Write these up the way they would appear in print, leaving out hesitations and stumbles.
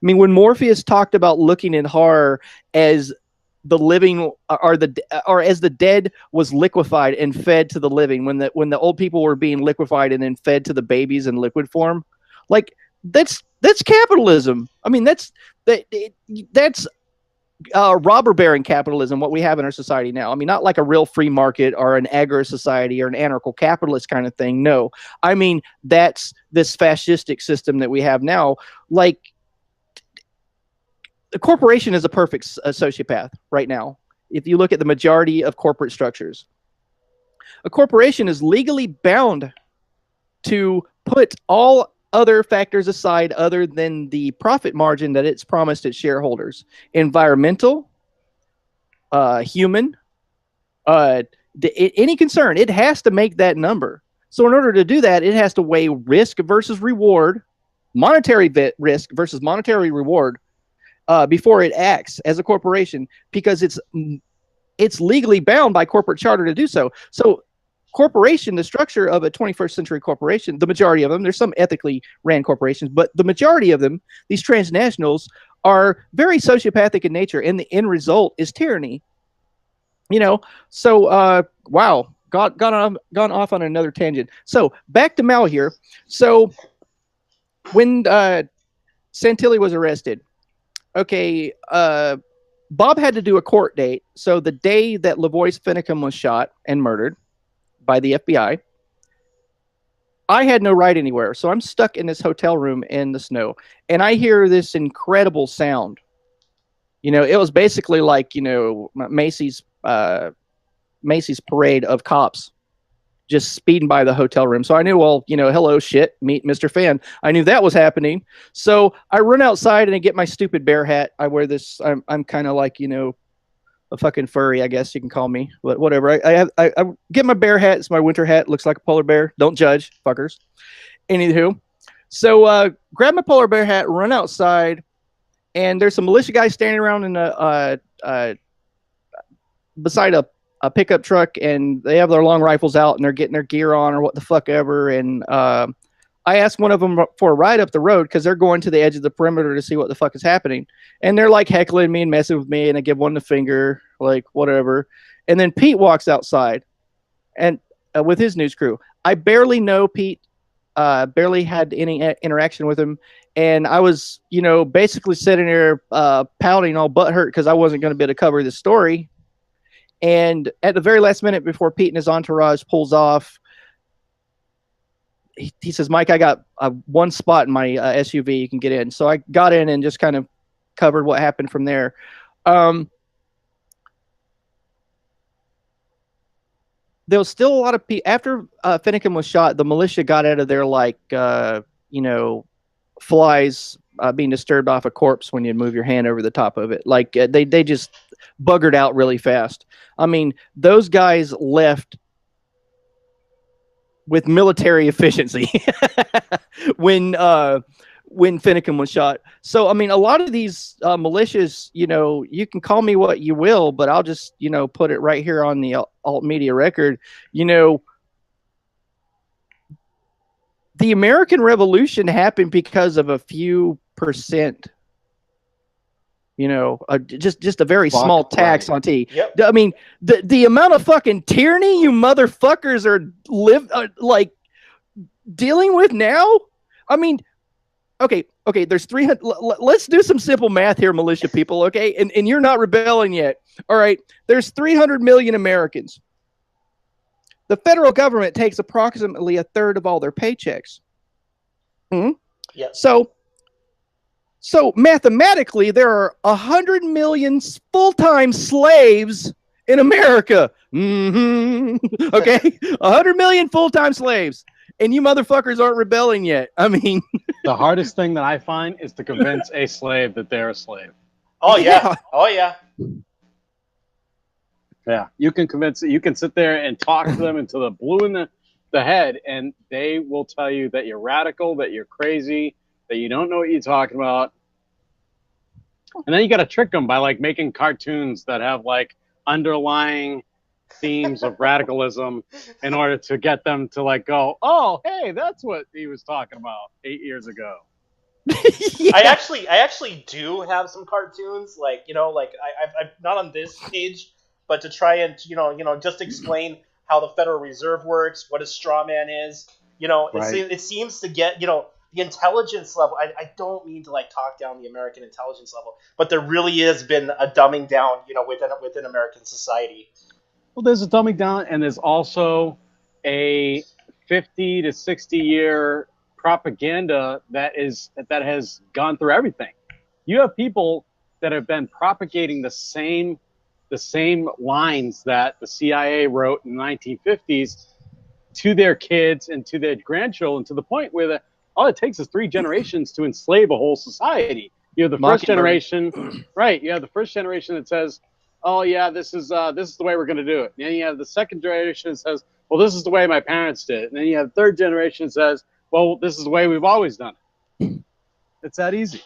I mean, when Morpheus talked about looking at horror as the living or as the dead was liquefied and fed to the living, when the old people were being liquefied and then fed to the babies in liquid form, like that's capitalism. I mean, that's robber baron capitalism, what we have in our society now. I mean, not like a real free market or an agro society or an anarcho capitalist kind of thing. No, I mean, that's this fascistic system that we have now. Like, the corporation is a perfect sociopath right now. If you look at the majority of corporate structures, a corporation is legally bound to put all other factors aside other than the profit margin that it's promised its shareholders. Environmental, human, any concern, it has to make that number. So in order to do that, it has to weigh risk versus reward, monetary risk versus monetary reward, before it acts as a corporation, because it's legally bound by corporate charter to do so. So corporation, the structure of a 21st century corporation, the majority of them, there's some ethically ran corporations, but the majority of them, these transnationals, are very sociopathic in nature, and the end result is tyranny. So wow, gone off on another tangent. So back to Mal here. So when Santilli was arrested, okay, Bob had to do a court date. So the day that LaVoyce Finicum was shot and murdered by the FBI, I had no ride anywhere. So I'm stuck in this hotel room in the snow, and I hear this incredible sound. It was basically like, Macy's parade of cops just speeding by the hotel room. So I knew, well, hello, shit, meet Mr. Fan. I knew that was happening. So I run outside and I get my stupid bear hat. I wear this. I'm kind of like, a fucking furry, I guess you can call me, but whatever. I get my bear hat. It's my winter hat. Looks like a polar bear. Don't judge, fuckers. Anywho, so grab my polar bear hat, run outside, and there's some militia guys standing around in beside a pickup truck, and they have their long rifles out, and they're getting their gear on or what the fuck ever. And I asked one of them for a ride up the road because they're going to the edge of the perimeter to see what the fuck is happening. And they're like heckling me and messing with me, and I give one the finger, like whatever. And then Pete walks outside, and with his news crew. I barely know Pete, barely had any interaction with him. And I was, basically sitting there pouting all butthurt because I wasn't going to be able to cover this story. And at the very last minute before Pete and his entourage pulls off, he says, Mike, I got one spot in my SUV you can get in. So I got in and just kind of covered what happened from there. There was still a lot of people. After Finicum was shot, the militia got out of there like, flies being disturbed off a corpse when you move your hand over the top of it. Like they just buggered out really fast. I mean, those guys left with military efficiency when Finicum was shot. So, I mean, a lot of these militias, you can call me what you will, but I'll just, put it right here on the alt media record. The American Revolution happened because of a few percent, just a very small tax on tea. Yep. I mean, the amount of fucking tyranny you motherfuckers are dealing with now. I mean, okay, there's 300. Let's do some simple math here, militia people, okay? And you're not rebelling yet. All right, there's 300 million Americans. The federal government takes approximately a third of all their paychecks. Yeah. So mathematically, there are 100 million full-time slaves in America. Okay, 100 million full-time slaves, and you motherfuckers aren't rebelling yet. I mean, the hardest thing that I find is to convince a slave that they're a slave. Oh yeah. Oh yeah. Yeah, you can convince. You can sit there and talk to them until they're blue in the head, and they will tell you that you're radical, that you're crazy, that you don't know what you're talking about. And then you got to trick them by like making cartoons that have like underlying themes of radicalism in order to get them to like go, oh, hey, that's what he was talking about 8 years ago. Yeah. I actually do have some cartoons, like I'm not on this page, but to try and just explain how the Federal Reserve works, what a straw man is. Right. It seems to get the intelligence level. I don't mean to like talk down the American intelligence level, but there really has been a dumbing down, within American society. Well, there's a dumbing down, and there's also a 50 to 60-year propaganda that has gone through everything. You have people that have been propagating the same lines that the CIA wrote in the 1950s to their kids and to their grandchildren, to the point where all it takes is 3 generations to enslave a whole society. You have the first generation, right? You have the first generation that says, "Oh yeah, this is the way we're going to do it." And then you have the second generation that says, "Well, this is the way my parents did it." And then you have the third generation that says, "Well, this is the way we've always done it." It's that easy.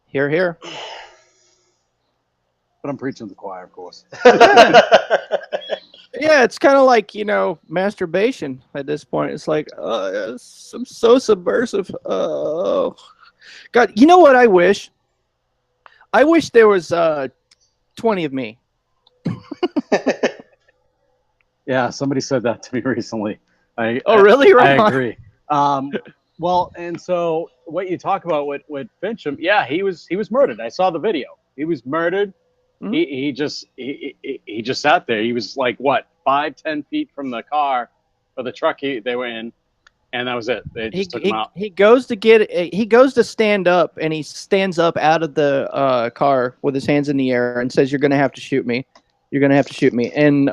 Here, here. But I'm preaching to the choir, of course. Yeah, it's kind of like, masturbation at this point. It's like, I'm so subversive. Oh, God. You know what I wish? I wish there was 20 of me. Yeah, somebody said that to me recently. Really? Right. I agree. Well, and so what you talk about with Fincham, yeah, he was murdered. I saw the video. He was murdered. Mm-hmm. He just sat there. He was like, what, 5-10 feet from the car or the truck they were in, and that was it. They just took him out. He goes to stand up, and he stands up out of the car with his hands in the air and says, "You're going to have to shoot me. You're going to have to shoot me." And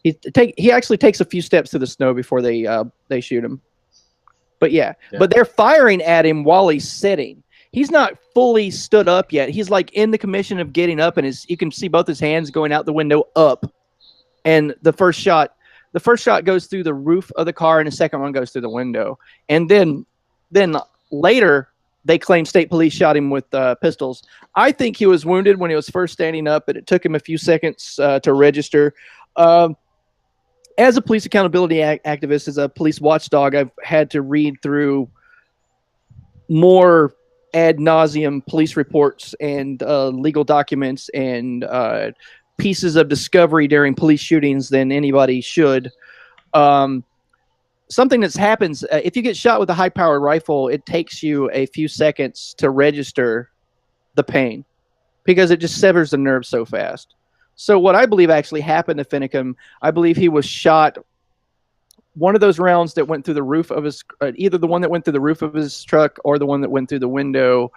he actually takes a few steps to the snow before they shoot him. But yeah, but they're firing at him while he's sitting. He's not fully stood up yet. He's like in the commission of getting up, and you can see both his hands going out the window up. And the first shot goes through the roof of the car, and the second one goes through the window. And then later, they claim state police shot him with pistols. I think he was wounded when he was first standing up, and it took him a few seconds to register. As a police accountability activist, as a police watchdog, I've had to read through more ad nauseum police reports and legal documents and pieces of discovery during police shootings than anybody should. Something that happens, if you get shot with a high-powered rifle, it takes you a few seconds to register the pain because it just severs the nerve so fast. So what I believe actually happened to Finicum, I believe he was shot. One of those rounds that went through the roof of his, either the one that went through the roof of his truck or the one that went through the window,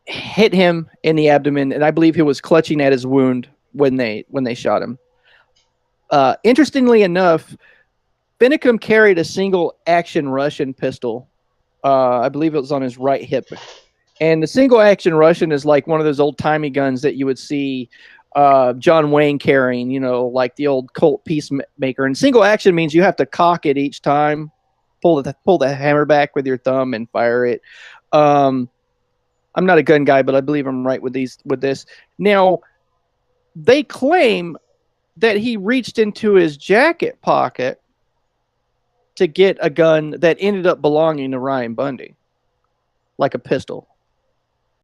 hit him in the abdomen, and I believe he was clutching at his wound when they shot him. Interestingly enough, Finicum carried a single-action Russian pistol. I believe it was on his right hip. And the single-action Russian is like one of those old-timey guns that you would see John Wayne carrying, like the old Colt Peacemaker. And single-action means you have to cock it each time, pull the hammer back with your thumb and fire it. I'm not a gun guy, but I believe I'm right with this. Now, they claim that he reached into his jacket pocket to get a gun that ended up belonging to Ryan Bundy, like a pistol.